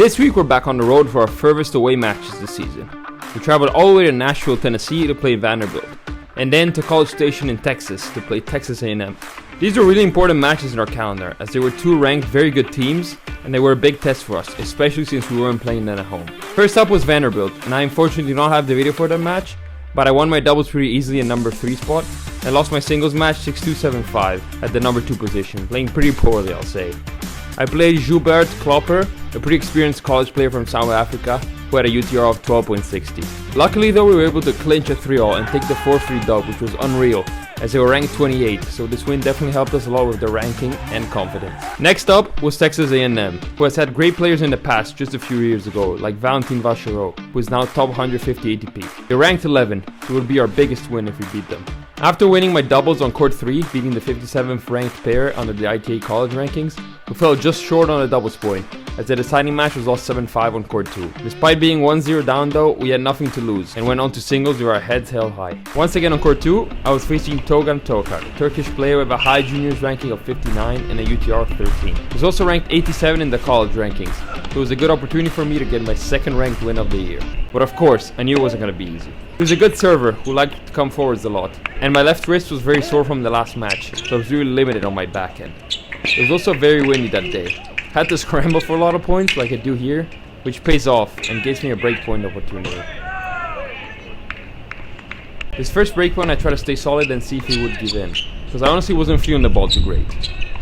This week we're back on the road for our furthest away matches this season. We traveled all the way to Nashville, Tennessee to play Vanderbilt, and then to College Station in Texas to play Texas A&M. These were really important matches in our calendar, as they were two ranked very good teams, and they were a big test for us, especially since we weren't playing them at home. First up was Vanderbilt, and I unfortunately do not have the video for that match, but I won my doubles pretty easily in number 3 spot, and lost my singles match 6-2, 7-5 at the number 2 position, playing pretty poorly, I'll say. I played Joubert Klopper, a pretty experienced college player from South Africa, who had a UTR of 12.60. Luckily though, we were able to clinch a 3-all and take the 4-3 dub, which was unreal, as they were ranked 28, so this win definitely helped us a lot with the ranking and confidence. Next up was Texas A&M, who has had great players in the past just a few years ago, like Valentin Vachereau, who is now top 150 ATP. They ranked 11, so it would be our biggest win if we beat them. After winning my doubles on court 3, beating the 57th ranked pair under the ITA college rankings, we fell just short on the doubles point, as the deciding match was lost 7-5 on court 2. Despite being 1-0 down though, we had nothing to lose, and went on to singles with our heads held high. Once again on court 2, I was facing Togan Tokar, a Turkish player with a high juniors ranking of 59 and a UTR of 13. He was also ranked 87 in the college rankings, so it was a good opportunity for me to get my second ranked win of the year. But of course, I knew it wasn't going to be easy. He was a good server who liked to come forwards a lot, and my left wrist was very sore from the last match, so I was really limited on my backhand. It was also very windy that day. Had to scramble for a lot of points like I do here, which pays off and gives me a breakpoint opportunity. This first breakpoint I tried to stay solid and see if he would give in, because I honestly wasn't feeling the ball too great.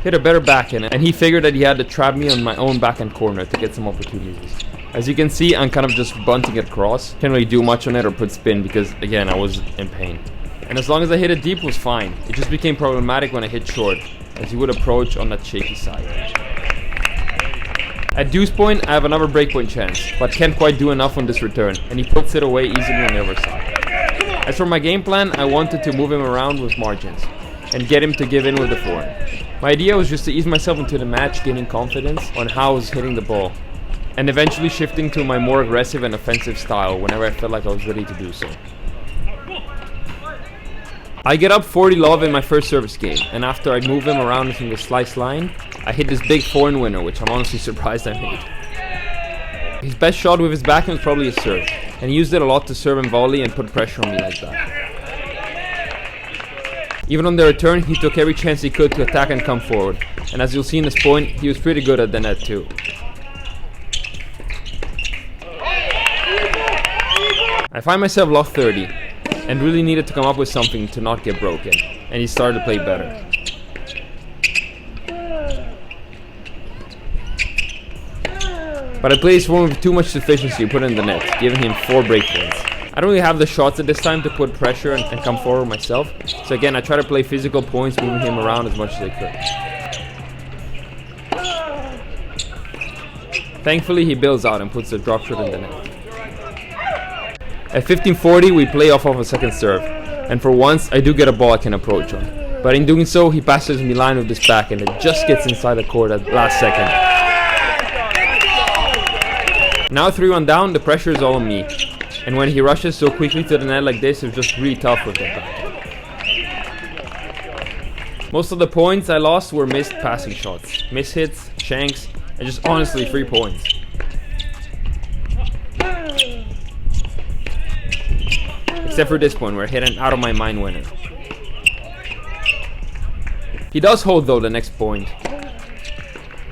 Hit a better backhand, and he figured that he had to trap me on my own backhand corner to get some opportunities. As you can see, I'm kind of just bunting it across. Can't really do much on it or put spin because, again, I was in pain. And as long as I hit it deep, it was fine. It just became problematic when I hit short, as he would approach on that shaky side. At deuce point, I have another breakpoint chance, but can't quite do enough on this return, and he puts it away easily on the other side. As for my game plan, I wanted to move him around with margins, and get him to give in with the forehand. My idea was just to ease myself into the match, gaining confidence on how I was hitting the ball, and eventually shifting to my more aggressive and offensive style whenever I felt like I was ready to do so. I get up 40-love in my first service game, and after I move him around in the slice line, I hit this big forehand winner, which I'm honestly surprised I made. His best shot with his backhand was probably his serve, and he used it a lot to serve and volley and put pressure on me like that. Even on the return, he took every chance he could to attack and come forward, and as you'll see in this point, he was pretty good at the net too. I find myself lost 30, and really needed to come up with something to not get broken, and he started to play better. But I played his form with too much sufficiency and put it in the net, giving him 4 breakpoints. I don't really have the shots at this time to put pressure and come forward myself, so again I try to play physical points, moving him around as much as I could. Thankfully he bails out and puts the drop shot in the net. At 15-40 we play off of a second serve, and for once I do get a ball I can approach on. But in doing so, he passes me line with this back and it just gets inside the court at the last second. Now 3-1 down, the pressure is all on me. And when he rushes so quickly to the net like this, it's just really tough with that back. Most of the points I lost were missed passing shots, miss hits, shanks, and just honestly 3 points. Except for this point where I hit an out of my mind winner. He does hold though the next point.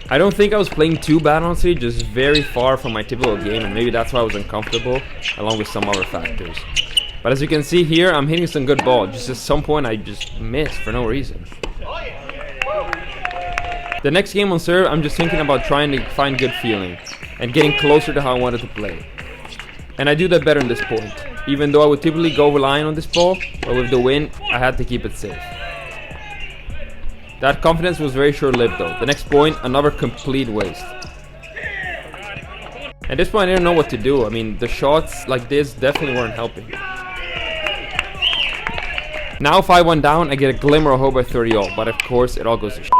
I don't think I was playing too bad honestly, just very far from my typical game, and maybe that's why I was uncomfortable, along with some other factors. But as you can see here, I'm hitting some good ball, just at some point I just missed for no reason. The next game on serve, I'm just thinking about trying to find good feeling, and getting closer to how I wanted to play. And I do that better in this point, even though I would typically go relying on this ball, but with the win, I had to keep it safe. That confidence was very short-lived though. The next point, another complete waste. At this point I didn't know what to do. I mean, the shots like this definitely weren't helping. Now 5-1 down, I get a glimmer of hope at 30-all, but of course it all goes to shit.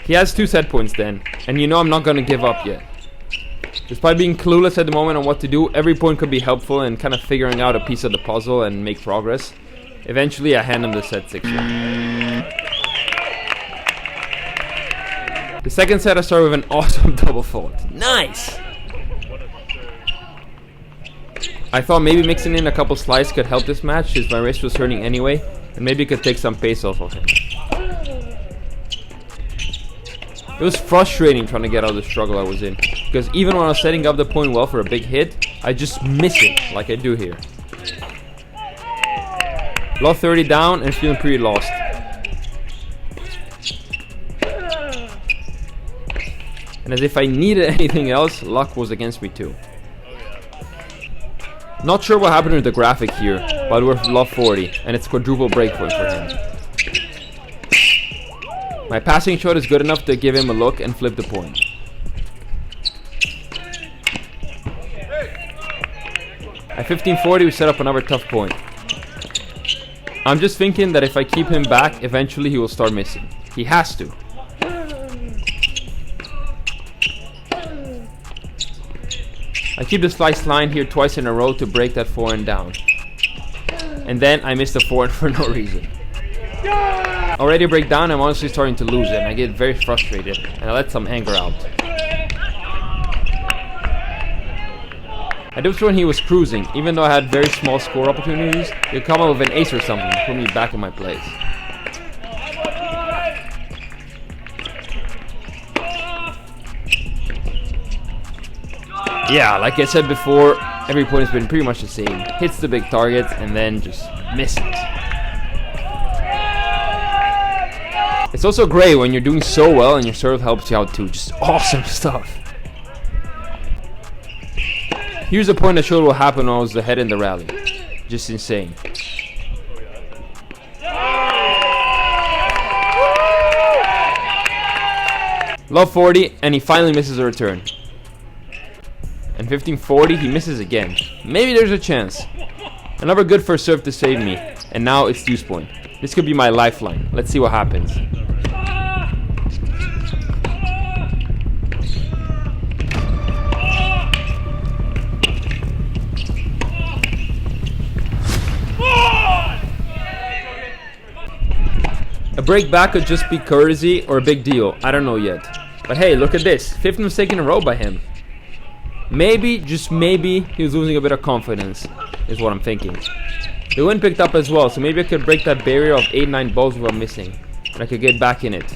He has 2 set points then, and you know I'm not gonna give up yet. Despite being clueless at the moment on what to do, every point could be helpful in kind of figuring out a piece of the puzzle and make progress. Eventually I hand him the set 6-1. The second set I started with an awesome double fault. Nice! I thought maybe mixing in a couple slides could help this match since my wrist was hurting anyway, and maybe it could take some pace off of him. It was frustrating trying to get out of the struggle I was in, because even when I was setting up the point well for a big hit, I just miss it like I do here. Low 30 down and feeling pretty lost. And as if I needed anything else, luck was against me too. Not sure what happened with the graphic here, but we're low 40 and it's quadruple breakpoint for him. My passing shot is good enough to give him a look and flip the point. At 15-40 we set up another tough point. I'm just thinking that if I keep him back, eventually he will start missing. He has to. I keep the slice line here twice in a row to break that forehand down. And then I miss the forehand for no reason. Already break down, I'm honestly starting to lose it and I get very frustrated and I let some anger out. I did this when he was cruising. Even though I had very small score opportunities, he'd come up with an ace or something to put me back in my place. Yeah, like I said before, every point has been pretty much the same. Hits the big targets and then just misses. It's also great when you're doing so well and your serve helps you out too. Just awesome stuff. Here's a point that showed what happened when I was ahead in the rally. Just insane. Low 40 and he finally misses a return. And 15-40 he misses again. Maybe there's a chance. Another good first serve to save me. And now it's deuce point. This could be my lifeline. Let's see what happens. A break back could just be courtesy or a big deal. I don't know yet. But hey, look at this. 5th mistake in a row by him. Maybe, just maybe, he was losing a bit of confidence, is what I'm thinking. The wind picked up as well, so maybe I could break that barrier of 8-9 balls without missing. And I could get back in it.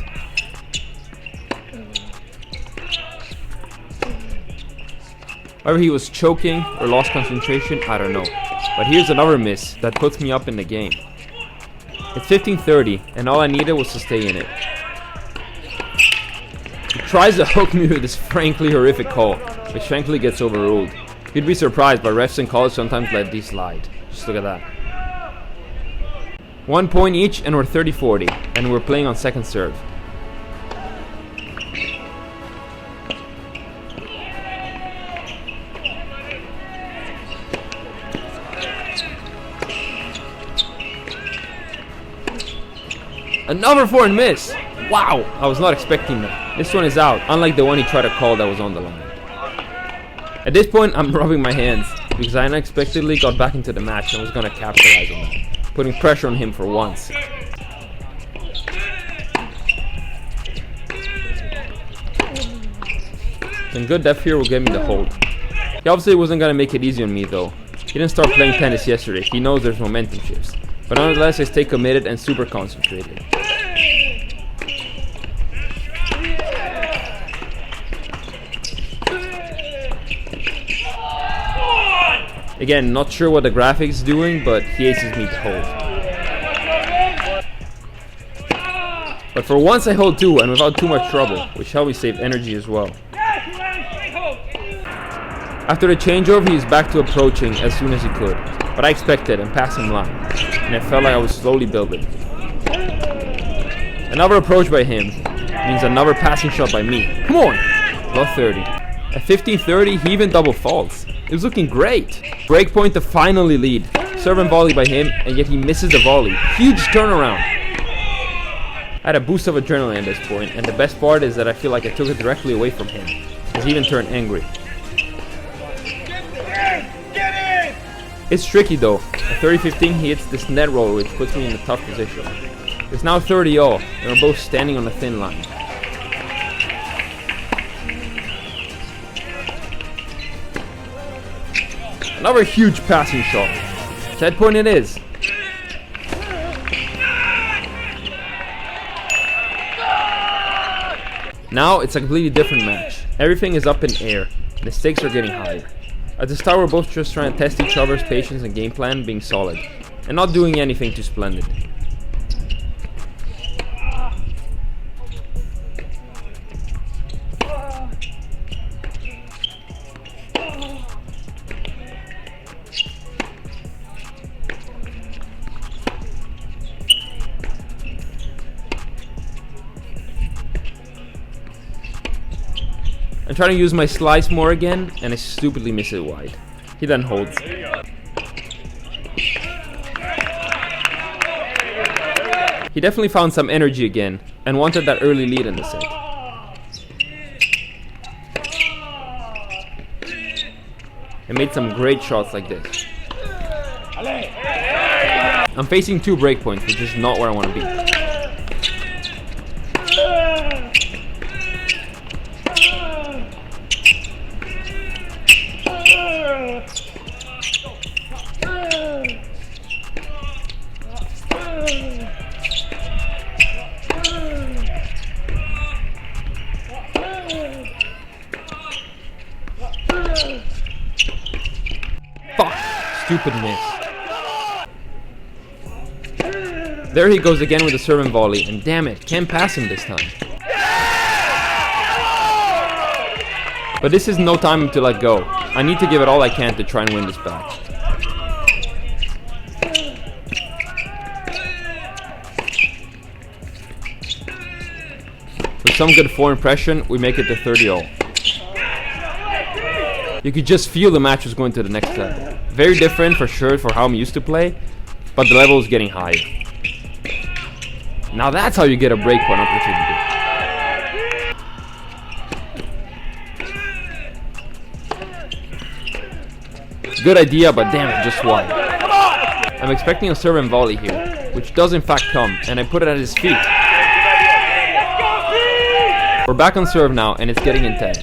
Whether he was choking or lost concentration, I don't know. But here's another miss that puts me up in the game. It's 15-30, and all I needed was to stay in it. He tries to hook me with this frankly horrific call, which frankly gets overruled. You'd be surprised, but refs in college sometimes let these slide. Just look at that. 1 point each, and we're 30-40, and we're playing on second serve. Another forehand miss! Wow, I was not expecting that. This one is out, unlike the one he tried to call that was on the line. At this point, I'm rubbing my hands, because I unexpectedly got back into the match and was going to capitalize on that, putting pressure on him for once. Some good depth here will get me the hold. He obviously wasn't going to make it easy on me though. He didn't start playing tennis yesterday, he knows there's momentum shifts. But nonetheless, I stay committed and super concentrated. Again, not sure what the graphics is doing, but he aces me to hold. But for once I hold two and without too much trouble, which helped me save energy as well. After the changeover, he's back to approaching as soon as he could. But I expected and passing line, and it felt like I was slowly building. Another approach by him means another passing shot by me. Come on! Low 30. At 15-30, he even double faults. It was looking great. Breakpoint to finally lead. Serve and volley by him, and yet he misses the volley. Huge turnaround. I had a boost of adrenaline at this point, and the best part is that I feel like I took it directly away from him. He even turned angry. It's tricky though. At 30-15 he hits this net roll, which puts me in a tough position. It's now 30-all, and we're both standing on a thin line. Another huge passing shot. Set point it is. Now it's a completely different match. Everything is up in air, and the stakes are getting higher. At the start we're both just trying to test each other's patience and game plan being solid, and not doing anything too splendid. I'm trying to use my slice more again, and I stupidly miss it wide. He then holds. He definitely found some energy again, and wanted that early lead in the set. And made some great shots like this. I'm facing 2 breakpoints, which is not where I want to be. Fuck! Stupid miss. There he goes again with a serve and volley, and damn it, can't pass him this time. But this is no time to let go. I need to give it all I can to try and win this back. With some good forehand impression, we make it to 30-0. You could just feel the match was going to the next level. Very different for sure for how I'm used to play, but the level is getting higher. Now that's how you get a breakpoint opportunity. Good idea, but damn it, just wide. I'm expecting a serve and volley here, which does in fact come, and I put it at his feet. We're back on serve now, and it's getting intense.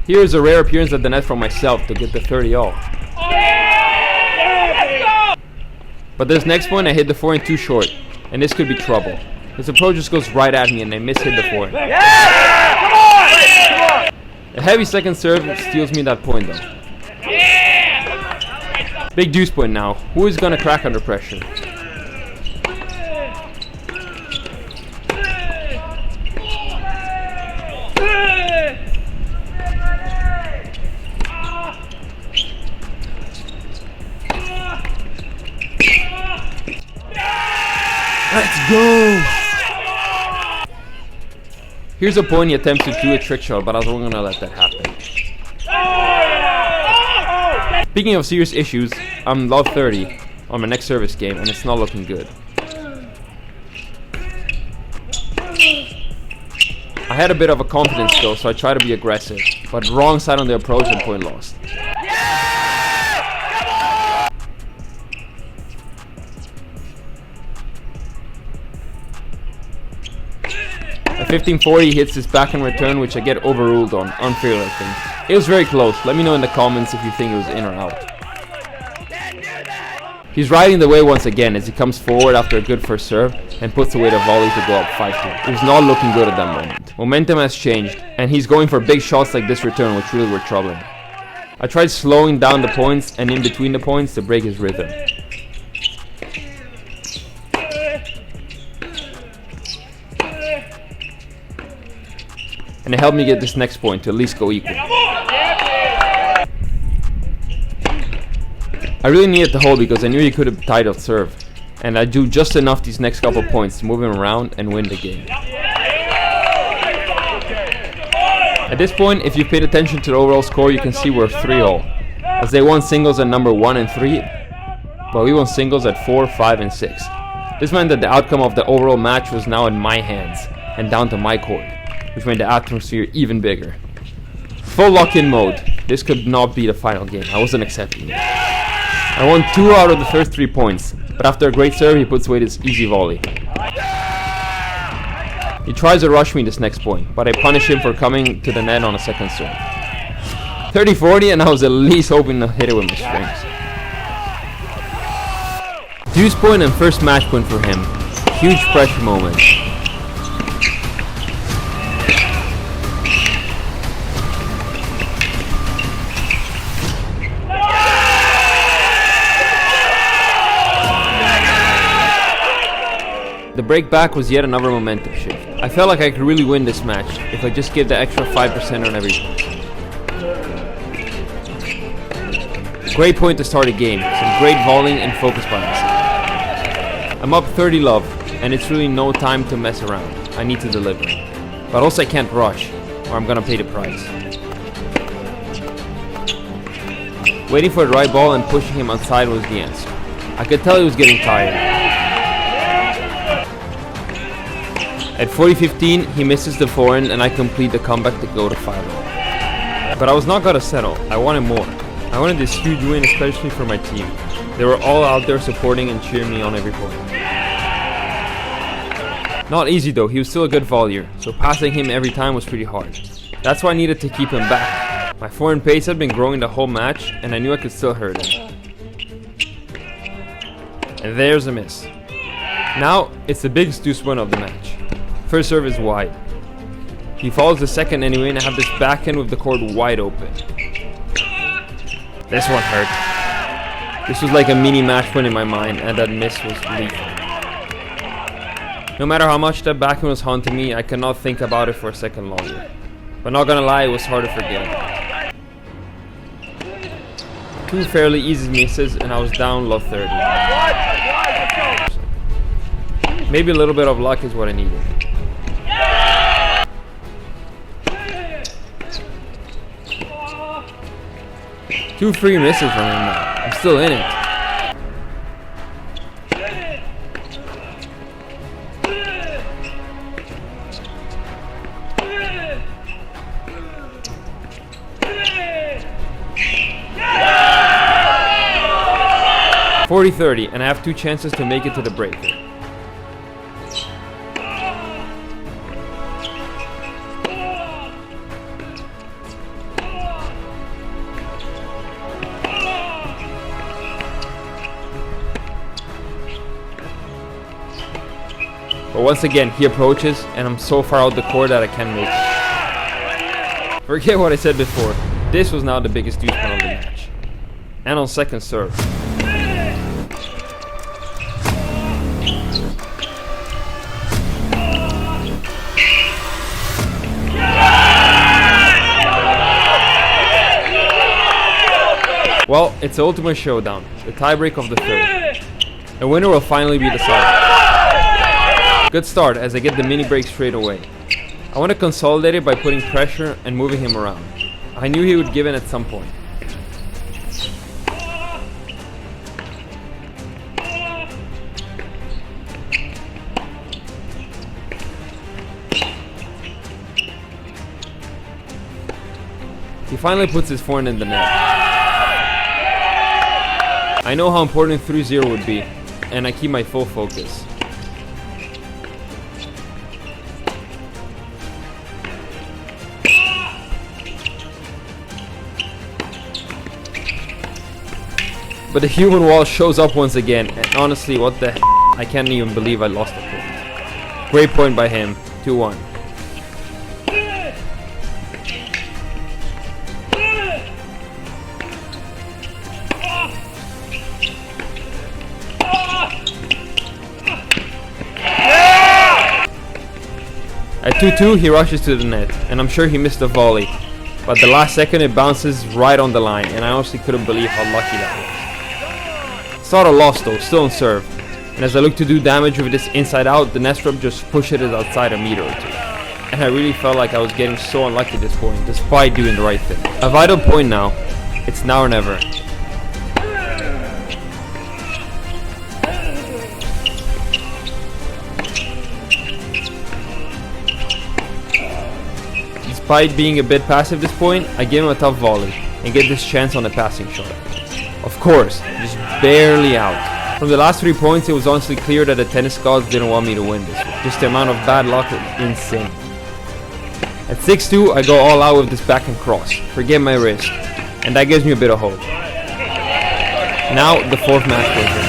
Here's a rare appearance at the net from myself to get the 30-0. But this next point I hit the forehand too short, and this could be trouble. His approach just goes right at me and I miss-hit the forehand. A heavy second serve steals me that point though. Big deuce point now. Who is gonna crack under pressure? Let's go! Here's a point he attempts to do a trick shot, but I wasn't gonna let that happen. Speaking of serious issues, I'm love 30 on my next service game, and it's not looking good. I had a bit of a confidence though, so I tried to be aggressive, but wrong side on the approach and point lost. A 1540 hits his backhand return, which I get overruled on. Unfair, I think. It was very close. Let me know in the comments if you think it was in or out. He's riding the wave once again as he comes forward after a good first serve and puts away the volley to go up 5-2. It was not looking good at that moment. Momentum has changed, and he's going for big shots like this return, which really were troubling. I tried slowing down the points and in between the points to break his rhythm. And it helped me get this next point to at least go equal. I really needed to hold because I knew he could have tied up serve, and I do just enough these next couple points to move him around and win the game. At this point, if you paid attention to the overall score, you can see we're 3-0, as they won singles at number 1 and 3, but we won singles at 4, 5, and 6. This meant that the outcome of the overall match was now in my hands and down to my court, which made the atmosphere even bigger. Full lock-in mode. This could not be the final game. I wasn't accepting it. I won 2 out of the first 3 points, but after a great serve he puts away this easy volley. He tries to rush me this next point, but I punish him for coming to the net on a second serve. 30-40, and I was at least hoping to hit it with my strings. Deuce point and first match point for him. Huge pressure moment. The break back was yet another momentum shift. I felt like I could really win this match if I just gave the extra 5% on every point. Great point to start a game, some great volleying and focus by myself. I'm up 30 love, and it's really no time to mess around. I need to deliver. But also I can't rush, or I'm gonna pay the price. Waiting for the right ball and pushing him outside was the answer. I could tell he was getting tired. At 40-15, he misses the forehand and I complete the comeback to go to 5-0. But I was not gonna settle, I wanted more. I wanted this huge win, especially for my team. They were all out there supporting and cheering me on every point. Not easy though, he was still a good volleyer, so passing him every time was pretty hard. That's why I needed to keep him back. My forehand pace had been growing the whole match, and I knew I could still hurt him. And there's a miss. Now, it's the biggest deuce point of the match. First serve is wide. He follows the second anyway, and I have this backhand with the court wide open. This one hurt. This was like a mini match point in my mind, and that miss was lethal. No matter how much that backhand was haunting me, I cannot think about it for a second longer. But not gonna lie, it was hard to forget about. Two fairly easy misses, and I was down low 30. Maybe a little bit of luck is what I needed. Two free misses from him now. I'm still in it. Yeah! 40-30, and I have two chances to make it to the break. But once again, he approaches, and I'm so far out the court that I can't make it. Forget what I said before. This was now the biggest deuce point of the match. And on second serve. Well, it's the ultimate showdown, the tiebreak of the third. The winner will finally be decided. Good start as I get the mini break straight away. I want to consolidate it by putting pressure and moving him around. I knew he would give in at some point. He finally puts his forehand in the net. I know how important 3-0 would be, and I keep my full focus. But the human wall shows up once again, and honestly, what the heck? I can't even believe I lost the point. Great point by him, 2-1. At 2-2, he rushes to the net, and I'm sure he missed the volley. But the last second, it bounces right on the line, and I honestly couldn't believe how lucky that was. Sort of lost though, still on serve. And as I look to do damage with this inside out, the net rub just pushed it outside a meter or two. And I really felt like I was getting so unlucky at this point, despite doing the right thing. A vital point now. It's now or never. Despite being a bit passive at this point, I give him a tough volley and get this chance on a passing shot. Of course, just barely out. From the last 3 points, it was honestly clear that the tennis gods didn't want me to win this one. Just the amount of bad luck is insane. At 6-2, I go all out with this backhand cross. Forget my wrist. And that gives me a bit of hope. Now, the 4th match point for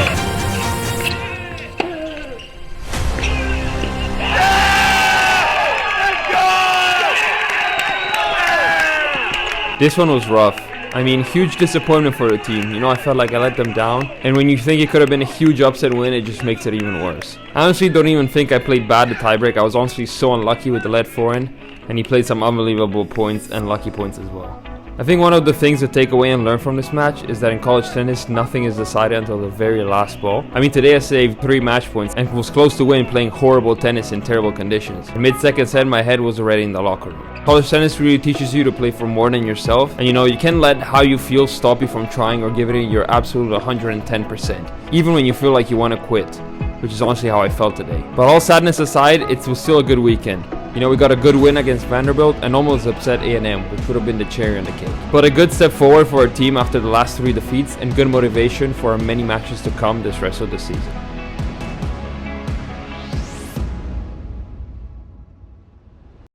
me. This one was rough. I mean, huge disappointment for the team. You know, I felt like I let them down. And when you think it could have been a huge upset win, it just makes it even worse. I honestly don't even think I played bad the tiebreak. I was honestly so unlucky with the lead forehand. And he played some unbelievable points and lucky points as well. I think one of the things to take away and learn from this match is that in college tennis, nothing is decided until the very last ball. I mean, today I saved 3 match points and was close to win playing horrible tennis in terrible conditions. In mid-second set, my head was already in the locker room. College tennis really teaches you to play for more than yourself, and you know, you can't let how you feel stop you from trying or giving it your absolute 110%, even when you feel like you want to quit, which is honestly how I felt today. But all sadness aside, it was still a good weekend. You know, we got a good win against Vanderbilt and almost upset A&M, which would have been the cherry on the cake. But a good step forward for our team after the last 3 defeats and good motivation for our many matches to come this rest of the season.